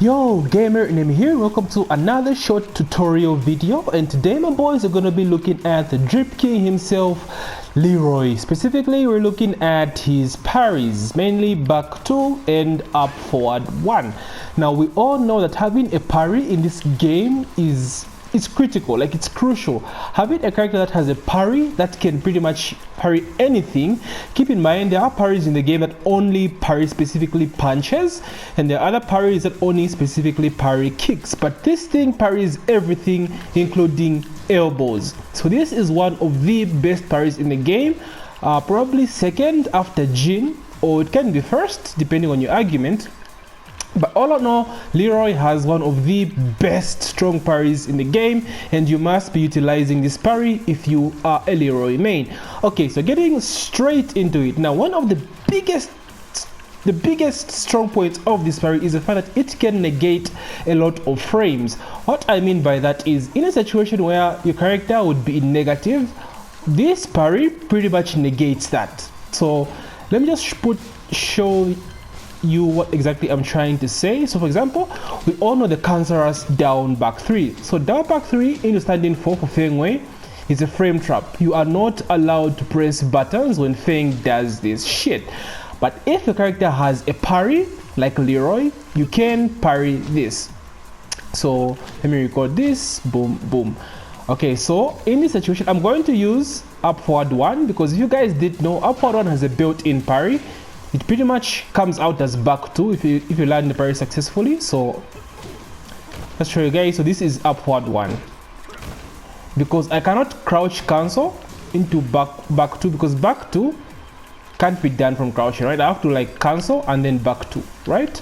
Yo gamer, Name here. Welcome to another short tutorial video, and today my boys are going to be looking at the drip king himself, Leroy. Specifically, we're looking at his parries, mainly back 2 and up forward 1. Now we all know that having a parry in this game is critical, like it's crucial. Having a character that has a parry that can pretty much parry anything. Keep in mind there are parries in the game that only parry specifically punches, and there are other parries that only specifically parry kicks, but this thing parries everything including elbows. So this is one of the best parries in the game, probably second after Jin, or it can be first depending on your argument. But all in all, Leroy has one of the best strong parries in the game, and you must be utilizing this parry if you are a Leroy main. Okay, so getting straight into it. Now, one of the biggest strong points of this parry is the fact that it can negate a lot of frames. What I mean by that is, in a situation where your character would be in negative, this parry pretty much negates that. So let me just show you what exactly I'm trying to say. So for example, we all know the cancerous down back 3. So down back 3 into standing 4 for Feng Wei is a frame trap. You are not allowed to press buttons when Feng does this shit. But if the character has a parry like Leroy, you can parry this. So let me record this. Boom, boom. Okay, so in this situation I'm going to use up forward 1, because if you guys did know, up forward 1 has a built-in parry. It pretty much comes out as back 2 if you land the parry successfully. So let's show you guys. So this is upward 1, because I cannot crouch cancel into back 2, because back 2 can't be done from crouching, right? I have to like cancel and then back 2, right?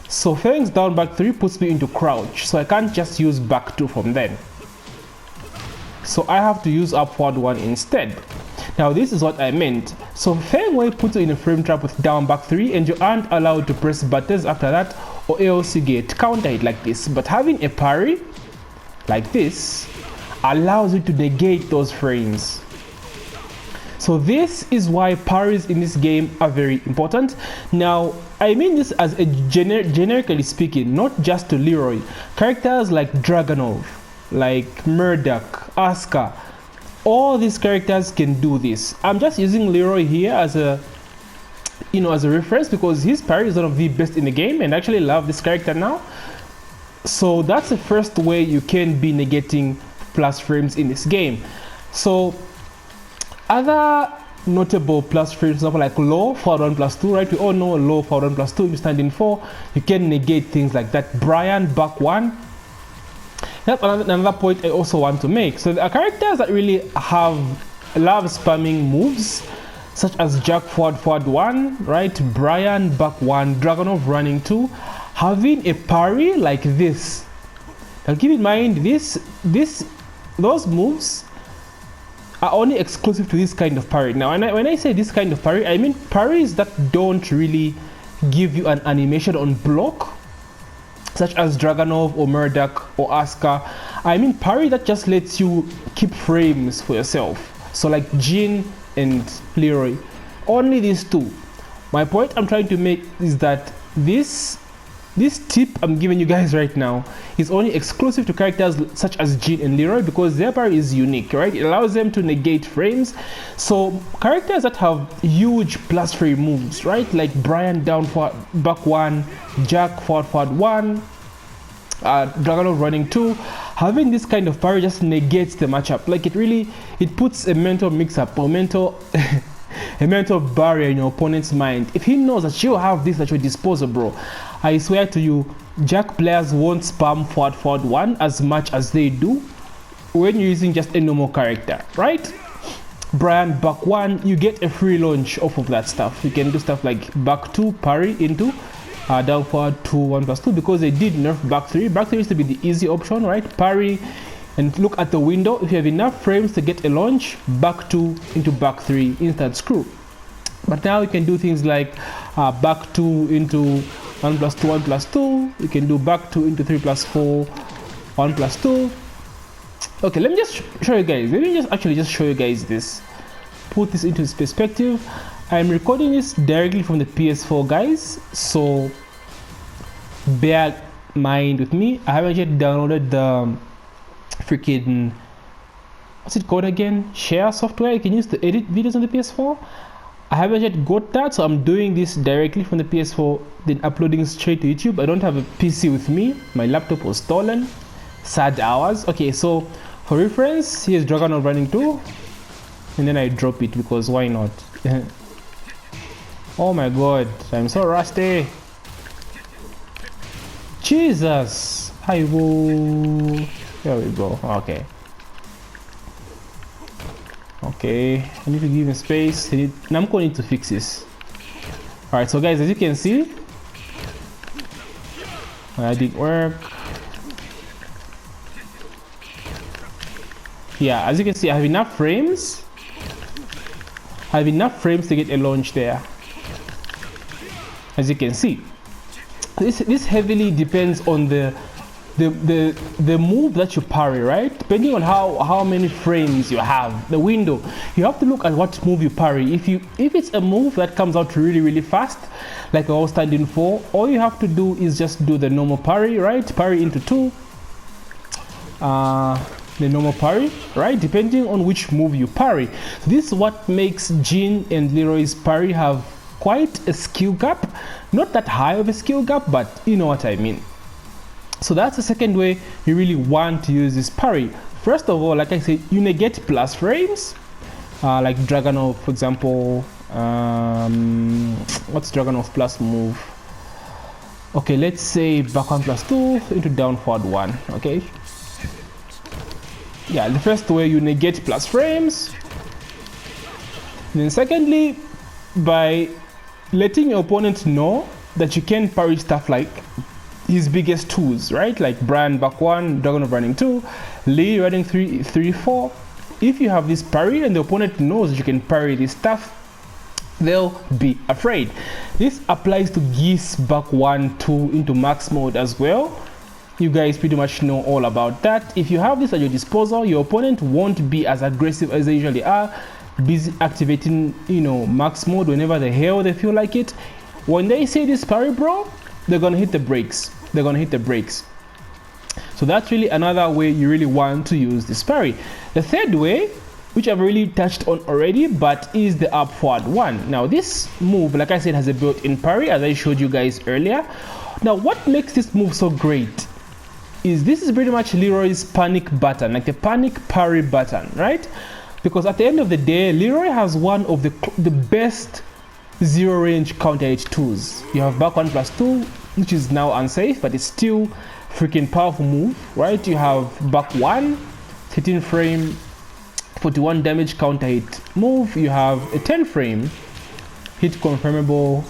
So Feng's down back 3 puts me into crouch, so I can't just use back 2 from then. So I have to use upward 1 instead. Now this is what I meant. So Feng Wei puts you in a frame trap with down back 3, and you aren't allowed to press buttons after that, or else you get counter hit like this. But having a parry like this allows you to negate those frames. So this is why parries in this game are very important. Now I mean this as a generically speaking, not just to Leroy. Characters like Dragunov, like Murdoch, Asuka, all these characters can do this. I'm just using Leroy here as a reference, because his parry is one of the best in the game, and I actually love this character now. So that's the first way you can be negating plus frames in this game. So other notable plus frames, for example, like low forward 1 plus 2, right? We all know low forward 1 plus 2, if you stand in 4, you can negate things like that. Brian back 1. That's another point I also want to make. So there are characters that really love spamming moves, such as Jack forward 1, right? Brian back 1, Dragunov running 2, having a parry like this. Now keep in mind, those moves are only exclusive to this kind of parry. Now when I say this kind of parry, I mean parries that don't really give you an animation on block, such as Dragunov or Murdoch or Asuka. I mean parry that just lets you keep frames for yourself. So like Jin and Leroy, only these two. My point I'm trying to make is that this tip I'm giving you guys right now is only exclusive to characters such as Jin and Leroy, because their parry is unique, right? It allows them to negate frames. So characters that have huge plus frame moves, right? Like Brian down forward back 1, Jack forward 1, Dragunov running 2, having this kind of parry just negates the matchup. Like it puts a mental mix-up, or a mental barrier in your opponent's mind. If he knows that you have this at your disposal, bro, I swear to you, Jack players won't spam forward 1 as much as they do when you're using just a normal character, right? Brian back 1, you get a free launch off of that stuff. You can do stuff like back 2 parry into down forward 2 1 plus 2, because they did nerf back 3. Back 3 used to be the easy option, right? Parry and look at the window. If you have enough frames to get a launch, back 2 into back 3 instant screw. But now you can do things like back 2 into 1 plus 2 1 plus 2. You can do back 2 into 3 plus 4 1 plus 2. Okay, let me just show you guys. Let me just show you guys this. Put this into perspective. I'm recording this directly from the PS4, guys, so bear mind with me, I haven't yet downloaded the freaking, what's it called again, share software you can use to edit videos on the PS4. I haven't yet got that, so I'm doing this directly from the PS4, then uploading straight to YouTube. I don't have a PC with me, my laptop was stolen, sad hours. Okay, so for reference, here's Dragon of Running 2, and then I drop it because why not. Oh my god, I'm so rusty. Jesus, hi, whoa. There we go. Okay. Okay, I need to give him space. Namco need to fix this. Alright, so guys, as you can see, that didn't work. Yeah, as you can see, I have enough frames. I have enough frames to get a launch there. As you can see, this heavily depends on the move that you parry, right? Depending on how many frames you have, the window, you have to look at what move you parry. If it's a move that comes out really fast, like I was standing for, all you have to do is just do the normal parry, right? Parry into 2, the normal parry, right? Depending on which move you parry. This is what makes Jin and Leroy's parry have quite a skill gap. Not that high of a skill gap, but you know what I mean. So that's the second way you really want to use this parry. First of all, like I said, you negate plus frames, like Dragunov, for example. What's Dragunov plus move? Okay, let's say back 1 plus 2 into down forward 1. Okay. Yeah, the first way you negate plus frames. And then secondly, by letting your opponent know that you can parry stuff like his biggest tools, right? Like Bran back 1, Dragon of Running 2, Lee running 3, 4. If you have this parry and the opponent knows that you can parry this stuff, they'll be afraid. This applies to Geese back 1, 2 into max mode as well. You guys pretty much know all about that. If you have this at your disposal, your opponent won't be as aggressive as they usually are, busy activating, you know, max mode whenever the hell they feel like it. When they say this parry, bro, they're gonna hit the brakes. They're gonna hit the brakes. So that's really another way you really want to use this parry. The third way, which I've really touched on already, but is the up forward 1. Now this move, like I said, has a built-in parry, as I showed you guys earlier. Now what makes this move so great is this is pretty much Leroy's panic button, like the panic parry button, right? Because at the end of the day, Leroy has one of the best zero range counter hit tools. You have back 1 plus 2, which is now unsafe, but it's still freaking powerful move, right? You have back 1, 13 frame, 41 damage counter hit move. You have a 10 frame hit confirmable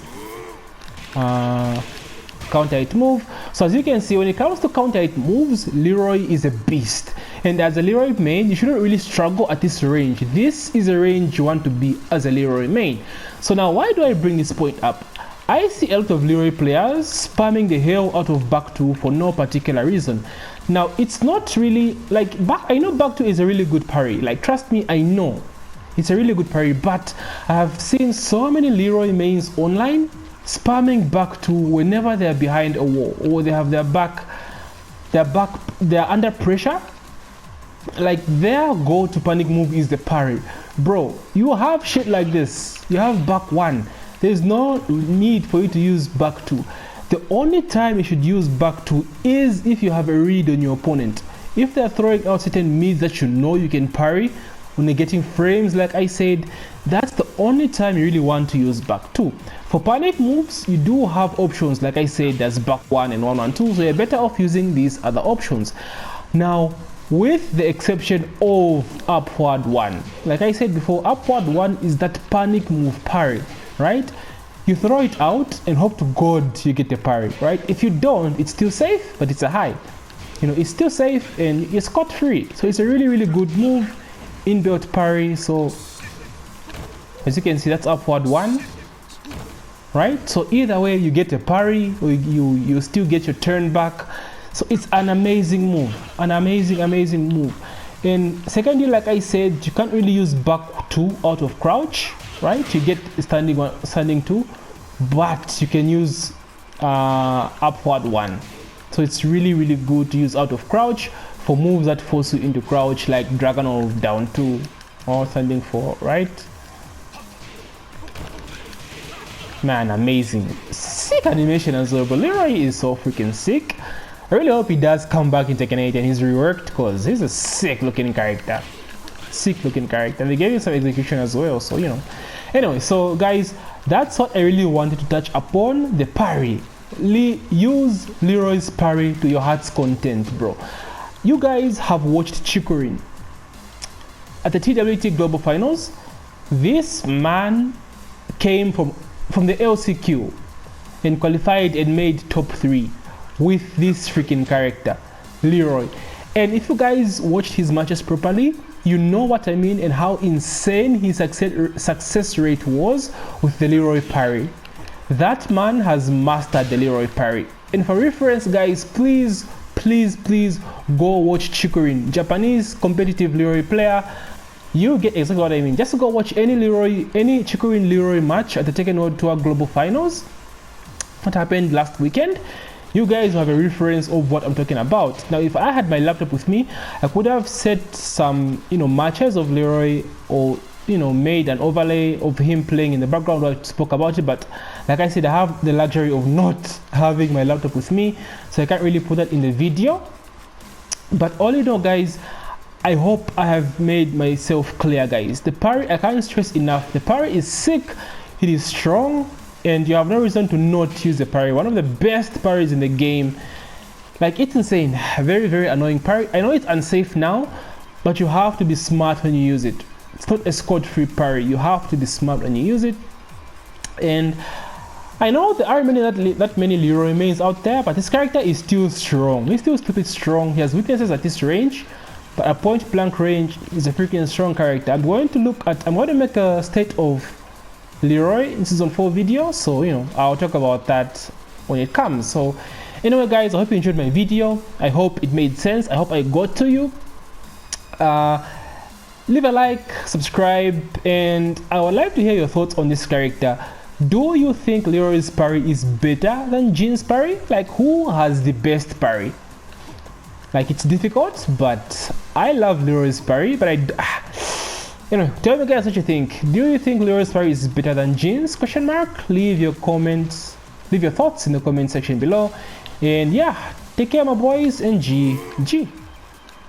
counter hit move. So as you can see, when it comes to counter hit moves, Leroy is a beast. And as a Leroy main, you shouldn't really struggle at this range. This is a range you want to be as a Leroy main. So now why do I bring this point up? I see a lot of Leroy players spamming the hell out of back 2 for no particular reason. Now it's not really like I know back 2 is a really good parry. Like trust me, I know it's a really good parry, but I have seen so many Leroy mains online spamming back 2 whenever they're behind a wall or they have they're under pressure. Like their go-to panic move is the parry. Bro, you have shit like this. You have back 1. There's no need for you to use back 2. The only time you should use back 2 is if you have a read on your opponent. If they're throwing out certain mids that you know you can parry, when you're getting frames like I said, that's the only time you really want to use back 2. For panic moves, you do have options like I said, that's back 1 and 1 1 2, so you're better off using these other options. Now, with the exception of upward 1, like I said before, upward 1 is that panic move parry, right? You throw it out and hope to God you get a parry, right? If you don't, it's still safe, but it's a high. You know, it's still safe and you're scot-free. So it's a really good move, inbuilt parry. So as you can see, that's upward 1, right? So either way, you get a parry or you still get your turn back. So it's an amazing move, an amazing move. And secondly, like I said, you can't really use back 2 out of crouch, right? You get standing 2, but you can use upward 1. So it's really good to use out of crouch for moves that force you into crouch, like dragon or down 2 or standing 4, right? Man, amazing. Sick animation as well, but Leroy is so freaking sick. I really hope he does come back in Tekken 8 and he's reworked, because he's a sick looking character. Sick looking character. And they gave him some execution as well, so you know. Anyway, so guys, that's what I really wanted to touch upon, the parry. Use Leroy's Parry to your heart's content, bro. You guys have watched Chikurin at the TWT Global Finals. This man came from the LCQ and qualified and made top 3 with this freaking character, Leroy. And if you guys watched his matches properly, you know what I mean and how insane his success rate was with the Leroy Parry. That man has mastered the Leroy Parry. And for reference, guys, please go watch Chikurin, Japanese competitive Leroy player. You get exactly what I mean. Just go watch any Chikurin Leroy match at the Tekken World Tour Global Finals. What happened last weekend? You guys have a reference of what I'm talking about. Now, if I had my laptop with me, I could have set some, matches of Leroy, or made an overlay of him playing in the background while I spoke about it. But like I said, I have the luxury of not having my laptop with me, so I can't really put that in the video. But all in all, guys, I hope I have made myself clear, guys. The parry, I can't stress enough, the parry is sick, it is strong, and you have no reason to not use the parry. One of the best parries in the game. Like, it's insane. Very annoying parry. I know it's unsafe now, but you have to be smart when you use it. It's not a scot-free parry. You have to be smart when you use it. And I know there are not many Leroy mains out there, but this character is still strong. He's still stupid strong. He has weaknesses at this range, but at point blank range, he's a freaking strong character. I'm going to make a state of Leroy in season 4 video, so I'll talk about that when it comes. So anyway, guys, I hope you enjoyed my video. I hope it made sense. I hope I got to you. Leave a like, subscribe, and I would like to hear your thoughts on this character. Do you think Leroy's Parry is better than Jin's Parry? Like, who has the best parry? Like, it's difficult, but I love Leroy's Parry, but tell me guys what you think. Do you think Leroy's Parry is better than Jin's? Question mark. Leave your thoughts in the comment section below. And yeah, take care, my boys, and GG.